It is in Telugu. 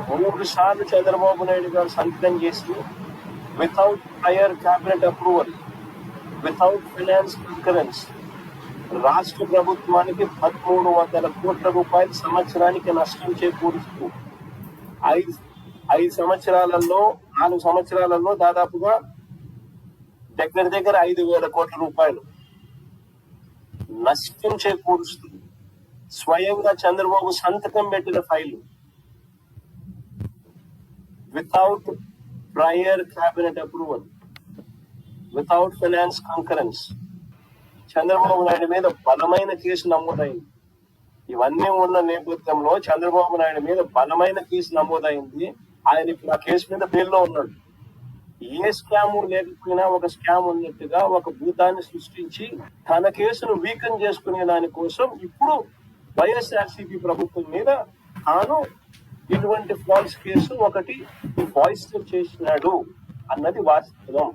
3 సార్లు చంద్రబాబు నాయుడు గారు సంతకం చేసి without prior cabinet approval, without finance concurrence రాష్ట్ర ప్రభుత్వానికి 1300 కోట్ల రూపాయలు సంవత్సరానికి నష్టం చేకూరుస్తూ 4 సంవత్సరాలలో దాదాపుగా దగ్గర 5,000 కోట్ల రూపాయలు నష్టం చేకూరుస్తూ స్వయంగా చంద్రబాబు సంతకం పెట్టిన file without prior cabinet approval, without finance concurrence Chandrababu Naidu మీద బలమైన కేసు నమోదైంది. ఇవన్నీ ఉన్న నేపథ్యంలో చంద్రబాబు నాయుడు మీద బలమైన కేసు నమోదైంది. ఆయన ఇప్పుడు ఆ కేసు మీద బెయిల్లో ఉన్నాడు. ఏ స్కామ్ లేకపోయినా ఒక స్కామ్ ఉన్నట్టుగా ఒక భూతాన్ని సృష్టించి తన కేసును వీకన్ చేసుకునే దానికోసం ఇప్పుడు వైఎస్ఆర్సీపీ ప్రభుత్వం మీద తాను ఇటువంటి ఫాల్స్ కేసు ఒకటి వాయిస్ చేసినాడు అన్నది వాస్తవం.